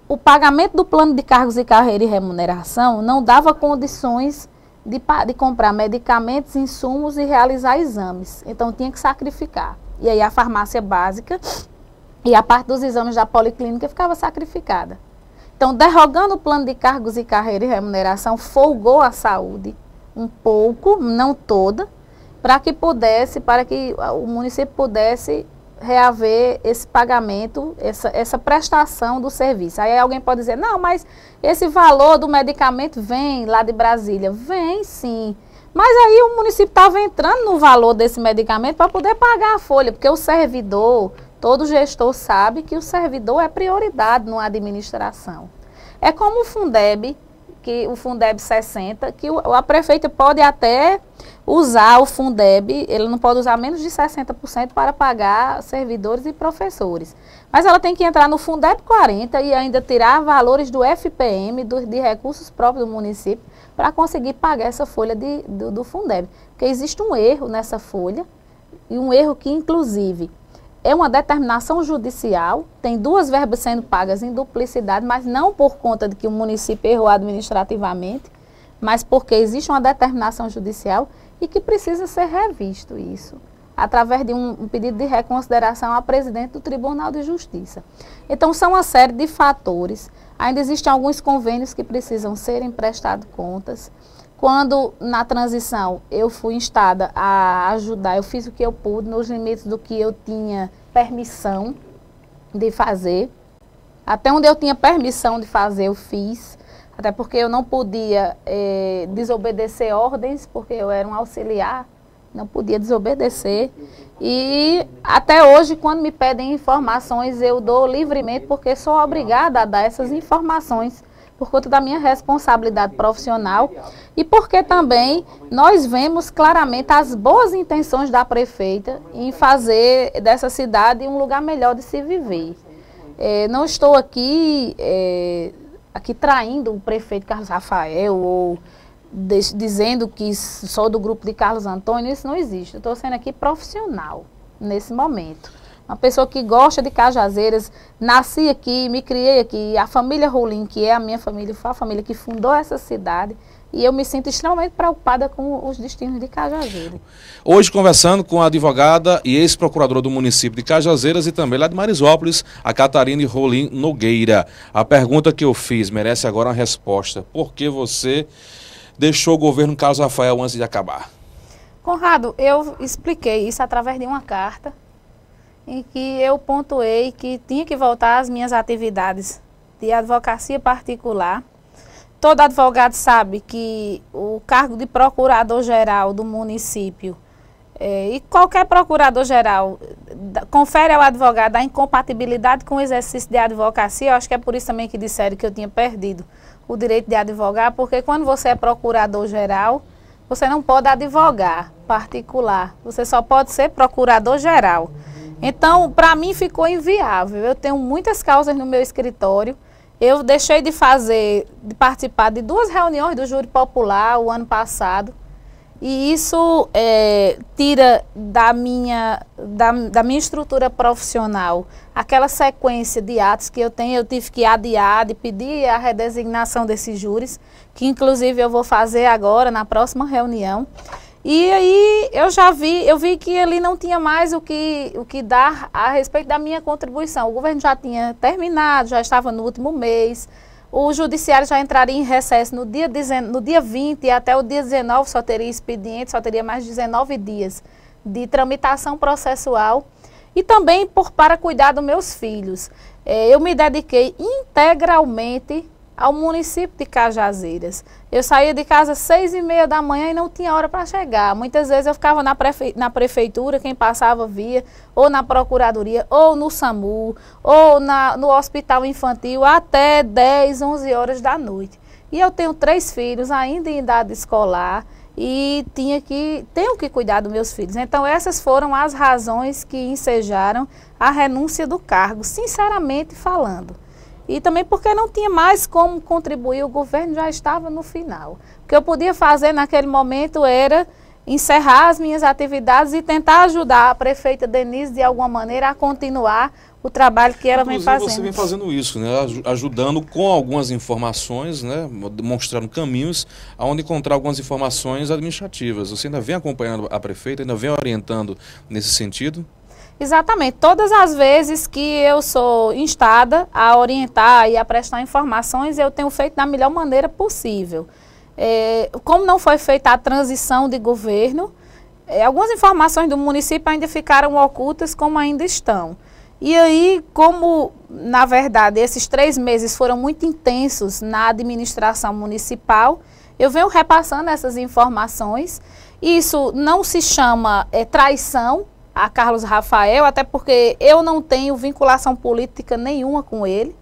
o pagamento do plano de cargos e carreira e remuneração não dava condições de comprar medicamentos, insumos e realizar exames. Então, tinha que sacrificar. E aí, a farmácia básica e a parte dos exames da policlínica ficava sacrificada. Então, derrogando o plano de cargos e carreira e remuneração, folgou a saúde um pouco, não toda, para que o município pudesse reaver esse pagamento, essa prestação do serviço. Aí alguém pode dizer, não, mas esse valor do medicamento vem lá de Brasília. Vem sim. Mas aí o município estava entrando no valor desse medicamento para poder pagar a folha, porque o servidor, todo gestor sabe que o servidor é prioridade numa administração. É como o Fundeb, que o Fundeb 60, que a prefeita pode até usar o Fundeb, ele não pode usar menos de 60% para pagar servidores e professores. Mas ela tem que entrar no Fundeb 40 e ainda tirar valores do FPM, de recursos próprios do município, para conseguir pagar essa folha do Fundeb. Porque existe um erro nessa folha, e um erro que, inclusive, é uma determinação judicial, tem 2 verbas sendo pagas em duplicidade, mas não por conta de que o município errou administrativamente, mas porque existe uma determinação judicial e que precisa ser revisto isso, através de um pedido de reconsideração à presidente do Tribunal de Justiça. Então, são uma série de fatores. Ainda existem alguns convênios que precisam serem prestados contas. Quando, na transição, eu fui instada a ajudar, eu fiz o que eu pude, nos limites do que eu tinha permissão de fazer. Até onde eu tinha permissão de fazer, eu fiz. Até porque eu não podia desobedecer ordens, porque eu era um auxiliar, não podia desobedecer. E até hoje, quando me pedem informações, eu dou livremente, porque sou obrigada a dar essas informações, por conta da minha responsabilidade profissional e porque também nós vemos claramente as boas intenções da prefeita em fazer dessa cidade um lugar melhor de se viver. Não estou aqui traindo o prefeito Carlos Rafael ou dizendo que sou do grupo de Carlos Antônio, isso não existe. Eu estou sendo aqui profissional nesse momento. Uma pessoa que gosta de Cajazeiras, nasci aqui, me criei aqui, a família Rolim, que é a minha família, foi a família que fundou essa cidade, e eu me sinto extremamente preocupada com os destinos de Cajazeiras. Hoje conversando com a advogada e ex-procuradora do município de Cajazeiras e também lá de Marisópolis, a Catarine Rolim Nogueira. A pergunta que eu fiz merece agora uma resposta. Por que você deixou o governo Carlos Rafael antes de acabar? Conrado, eu expliquei isso através de uma carta, em que eu pontuei que tinha que voltar às minhas atividades de advocacia particular. Todo advogado sabe que o cargo de procurador-geral do município, e qualquer procurador-geral, confere ao advogado a incompatibilidade com o exercício de advocacia. Eu acho que é por isso também que disseram que eu tinha perdido o direito de advogar, porque quando você é procurador-geral, você não pode advogar particular, você só pode ser procurador-geral. Então, para mim ficou inviável. Eu tenho muitas causas no meu escritório. Eu deixei de participar de 2 reuniões do júri popular o ano passado. E isso tira da minha estrutura profissional aquela sequência de atos que eu tenho. Eu tive que adiar, de pedir a redesignação desses júris, que inclusive eu vou fazer agora na próxima reunião. E aí eu vi que ali não tinha mais o que dar a respeito da minha contribuição. O governo já tinha terminado, já estava no último mês. O judiciário já entraria em recesso no dia 20 e até o dia 19 só teria expediente, só teria mais de 19 dias de tramitação processual. E também para cuidar dos meus filhos. Eu me dediquei integralmente ao município de Cajazeiras. Eu saía de casa às 6h30 da manhã e não tinha hora para chegar. Muitas vezes eu ficava na prefeitura, quem passava via, ou na procuradoria, ou no SAMU, ou no hospital infantil, até 10, 11 horas da noite. E eu tenho 3 filhos ainda em idade escolar e tenho que cuidar dos meus filhos. Então essas foram as razões que ensejaram a renúncia do cargo, sinceramente falando. E também porque não tinha mais como contribuir, o governo já estava no final. O que eu podia fazer naquele momento era encerrar as minhas atividades e tentar ajudar a prefeita Denise de alguma maneira a continuar o trabalho que ela vem fazendo. Você vem fazendo isso, né? Ajudando com algumas informações, né? Mostrando caminhos aonde encontrar algumas informações administrativas. Você ainda vem acompanhando a prefeita, ainda vem orientando nesse sentido? Exatamente. Todas as vezes que eu sou instada a orientar e a prestar informações, eu tenho feito da melhor maneira possível. Como não foi feita a transição de governo, Algumas informações do município ainda ficaram ocultas, como ainda estão. E aí, como, na verdade, esses 3 meses foram muito intensos na administração municipal, eu venho repassando essas informações. Isso não se chama traição a Carlos Rafael, até porque eu não tenho vinculação política nenhuma com ele.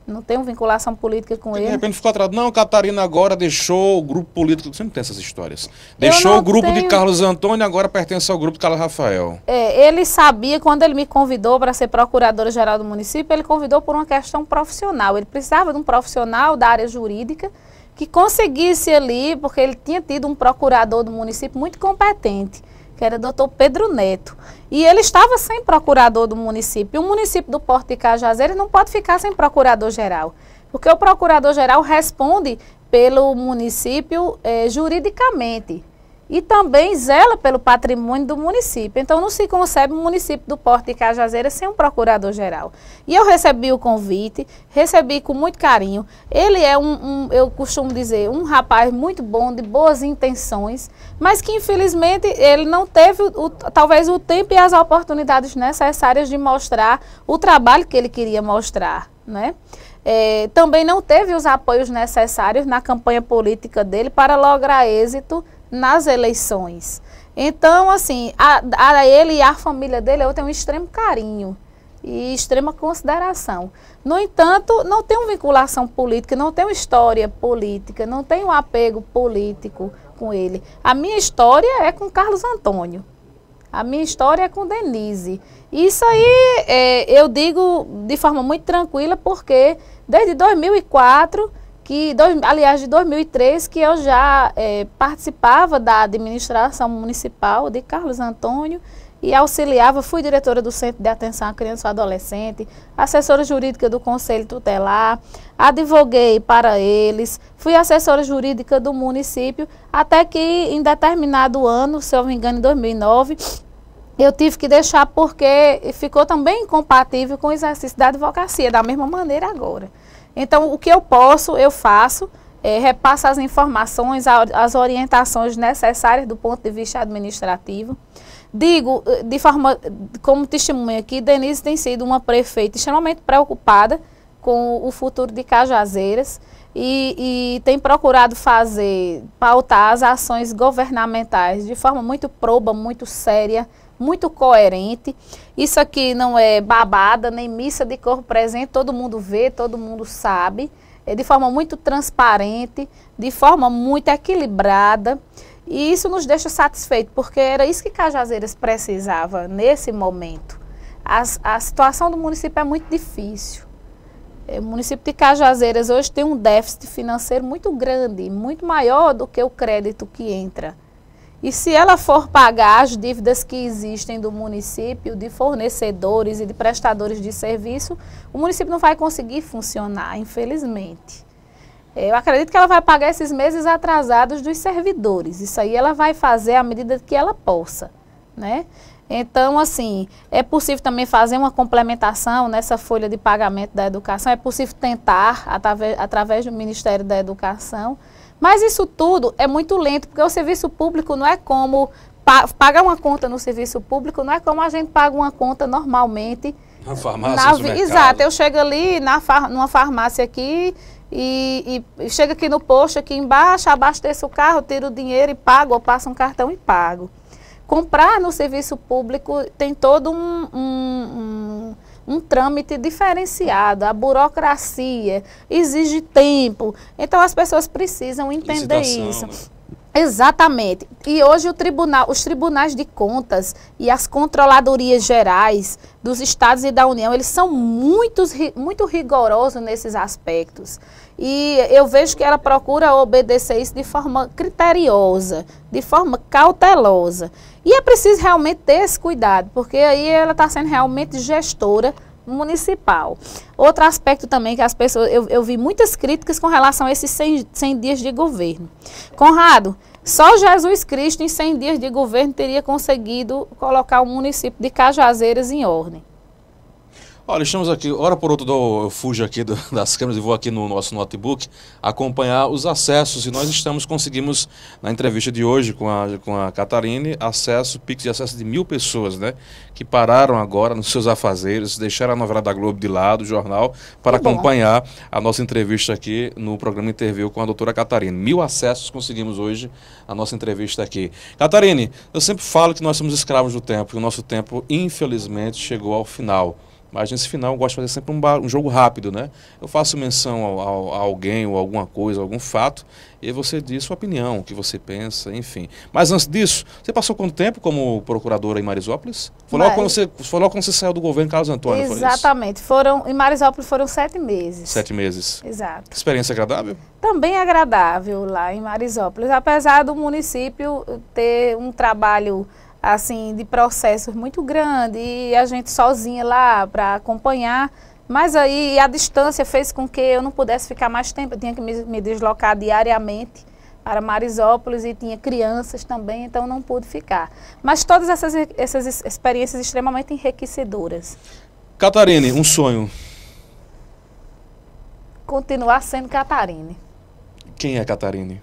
Não tenho vinculação política com ele. De repente ficou atrás. Não, Catarina agora deixou o grupo político. Você não tem essas histórias. Deixou o grupo de Carlos Antônio, agora pertence ao grupo de Carlos Rafael. Ele sabia, quando ele me convidou para ser procuradora-geral do município, ele convidou por uma questão profissional. Ele precisava de um profissional da área jurídica que conseguisse ali, porque ele tinha tido um procurador do município muito competente, que era o doutor Pedro Neto. E ele estava sem procurador do município. E o município do Porto de Cajazeiras não pode ficar sem procurador-geral, porque o procurador-geral responde pelo município juridicamente e também zela pelo patrimônio do município. Então, não se concebe um município do Porto de Cajazeiras sem um procurador-geral. E eu recebi o convite, recebi com muito carinho. Ele é eu costumo dizer, um rapaz muito bom, de boas intenções, mas que, infelizmente, ele não teve, talvez, o tempo e as oportunidades necessárias de mostrar o trabalho que ele queria mostrar, né? Também não teve os apoios necessários na campanha política dele para lograr êxito nas eleições. Então, assim, a ele e a família dele eu tenho um extremo carinho e extrema consideração. No entanto, não tenho vinculação política, não tenho história política, não tenho apego político com ele. A minha história é com Carlos Antônio. A minha história é com Denise. Isso aí eu digo de forma muito tranquila, porque desde 2004... aliás, de 2003, que eu já participava da administração municipal de Carlos Antônio e auxiliava, fui diretora do Centro de Atenção à Criança e Adolescente, assessora jurídica do Conselho Tutelar, advoguei para eles, fui assessora jurídica do município, até que em determinado ano, se eu não me engano, em 2009, eu tive que deixar porque ficou também incompatível com o exercício da advocacia, da mesma maneira agora. Então, o que eu posso, eu faço, repasso as informações, as orientações necessárias do ponto de vista administrativo. Digo, de forma, como testemunha aqui, Denise tem sido uma prefeita extremamente preocupada com o futuro de Cajazeiras e tem procurado pautar as ações governamentais de forma muito proba, muito séria, muito coerente. Isso aqui não é babada, nem missa de corpo presente, todo mundo vê, todo mundo sabe, de forma muito transparente, de forma muito equilibrada, e isso nos deixa satisfeitos, porque era isso que Cajazeiras precisava nesse momento. A situação do município é muito difícil. O município de Cajazeiras hoje tem um déficit financeiro muito grande, muito maior do que o crédito que entra. E se ela for pagar as dívidas que existem do município, de fornecedores e de prestadores de serviço, o município não vai conseguir funcionar, infelizmente. Eu acredito que ela vai pagar esses meses atrasados dos servidores. Isso aí ela vai fazer à medida que ela possa, né? Então, assim, é possível também fazer uma complementação nessa folha de pagamento da educação, é possível tentar, através do Ministério da Educação, mas isso tudo é muito lento, porque o serviço público não é como pagar uma conta no serviço público, não é como a gente paga uma conta normalmente. Na farmácia, exato, eu chego ali numa farmácia aqui e chego aqui no posto, aqui embaixo, abasteço o carro, tiro o dinheiro e pago, ou passo um cartão e pago. Comprar no serviço público tem todo um trâmite diferenciado, a burocracia exige tempo, então as pessoas precisam entender isso. Exatamente. E hoje os tribunais de contas e as controladorias gerais dos estados e da União, eles são muito rigorosos nesses aspectos. E eu vejo que ela procura obedecer isso de forma criteriosa, de forma cautelosa. E é preciso realmente ter esse cuidado, porque aí ela está sendo realmente gestora municipal. Outro aspecto também que as pessoas, eu vi muitas críticas com relação a esses 100 dias de governo. Conrado, só Jesus Cristo em 100 dias de governo teria conseguido colocar o município de Cajazeiras em ordem. Olha, estamos aqui, hora por outra eu fujo aqui das câmeras e vou aqui no nosso notebook acompanhar os acessos, e nós conseguimos, na entrevista de hoje com a Catarine, pico de acesso de 1.000 pessoas, né? Que pararam agora nos seus afazeres, deixaram a novela da Globo de lado, o jornal, para acompanhar a nossa entrevista aqui no programa Interview com a doutora Catarine. 1.000 acessos conseguimos hoje a nossa entrevista aqui. Catarine, eu sempre falo que nós somos escravos do tempo, e o nosso tempo, infelizmente, chegou ao final. Mas nesse final eu gosto de fazer sempre um jogo rápido, né? Eu faço menção a alguém ou alguma coisa, algum fato, e você diz sua opinião, o que você pensa, enfim. Mas antes disso, você passou quanto tempo como procuradora em Marisópolis? Foi logo quando você saiu do governo Carlos Antônio, exatamente. Em Marisópolis foram 7 meses. 7 meses. Exato. Experiência agradável? Também agradável lá em Marisópolis, apesar do município ter um trabalho assim, de processos muito grande, e a gente sozinha lá para acompanhar, mas aí a distância fez com que eu não pudesse ficar mais tempo, eu tinha que me deslocar diariamente para Marisópolis e tinha crianças também, então não pude ficar. Mas todas essas experiências extremamente enriquecedoras. Catarine, um sonho? Continuar sendo Catarine. Quem é Catarine?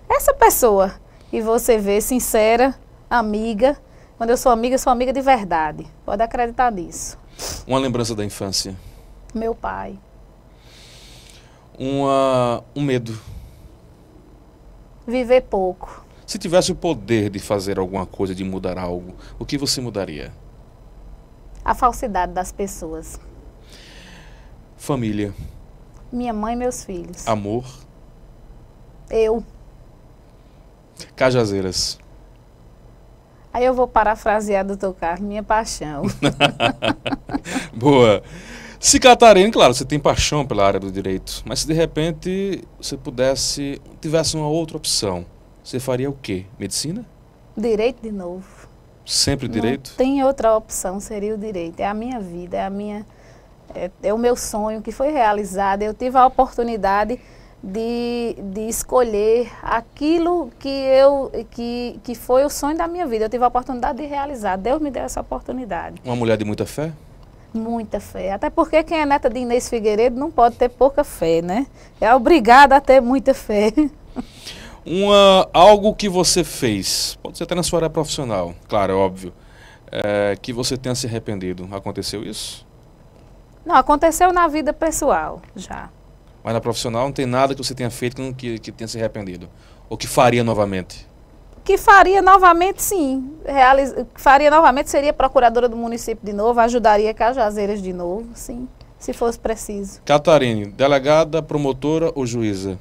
Essa pessoa que você vê sincera, amiga. Quando eu sou amiga de verdade. Pode acreditar nisso. Uma lembrança da infância? Meu pai. Um medo? Viver pouco. Se tivesse o poder de fazer alguma coisa, de mudar algo, o que você mudaria? A falsidade das pessoas. Família? Minha mãe e meus filhos. Amor? Eu. Cajazeiras? Aí eu vou parafrasear do Dr. Carlos, minha paixão. Boa. Se Catarine, claro, você tem paixão pela área do direito, mas se de repente você tivesse uma outra opção, você faria o quê? Medicina? Direito de novo. Sempre direito? Não tem outra opção, seria o direito. É a minha vida, é o meu sonho que foi realizado. Eu tive a oportunidade de escolher aquilo que foi o sonho da minha vida. Eu tive a oportunidade de realizar. Deus me deu essa oportunidade. Uma mulher de muita fé? Muita fé. Até porque quem é neta de Inês Figueiredo não pode ter pouca fé, né? É obrigada a ter muita fé. Algo que você fez, pode ser até na sua área profissional, claro, é óbvio, que você tenha se arrependido. Aconteceu isso? Não, aconteceu na vida pessoal, já. Mas na profissional não tem nada que você tenha feito que tenha se arrependido? Ou que faria novamente? Que faria novamente, sim. Faria novamente, seria procuradora do município de novo, ajudaria Cajazeiras de novo, sim, se fosse preciso. Catarine, delegada, promotora ou juíza?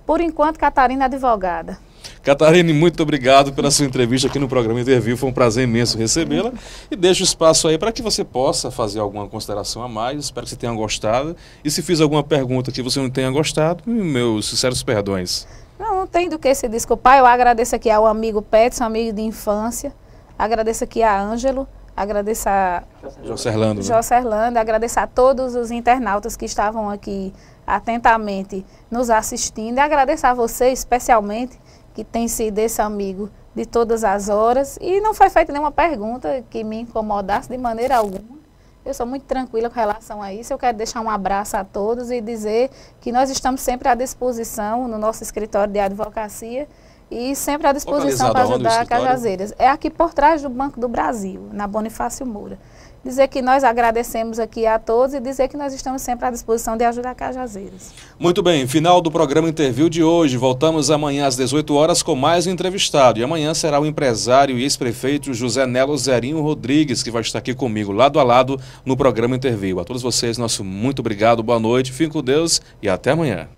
Por enquanto, Catarina, advogada. Catarine, muito obrigado pela sua entrevista aqui no programa Interview. Foi um prazer imenso recebê-la. E deixo o espaço aí para que você possa fazer alguma consideração a mais. Espero que você tenha gostado. E se fiz alguma pergunta que você não tenha gostado, meus sinceros perdões. Não tem do que se desculpar. Eu agradeço aqui ao amigo Petson, amigo de infância. Agradeço aqui a Ângelo. Agradeço a Jocerlando, né? Jocerlando. Agradeço a todos os internautas que estavam aqui atentamente nos assistindo. E agradeço a você especialmente, que tem sido esse amigo de todas as horas, e não foi feita nenhuma pergunta que me incomodasse de maneira alguma. Eu sou muito tranquila com relação a isso. Eu quero deixar um abraço a todos e dizer que nós estamos sempre à disposição no nosso escritório de advocacia e sempre à disposição para ajudar a Cajazeiras. É aqui por trás do Banco do Brasil, na Bonifácio Moura. Dizer que nós agradecemos aqui a todos e dizer que nós estamos sempre à disposição de ajudar Cajazeiras. Muito bem, final do programa Interview de hoje. Voltamos amanhã às 18 horas com mais um entrevistado. E amanhã será o empresário e ex-prefeito José Nelo Zerinho Rodrigues, que vai estar aqui comigo, lado a lado, no programa Interview. A todos vocês, nosso muito obrigado, boa noite, fiquem com Deus e até amanhã.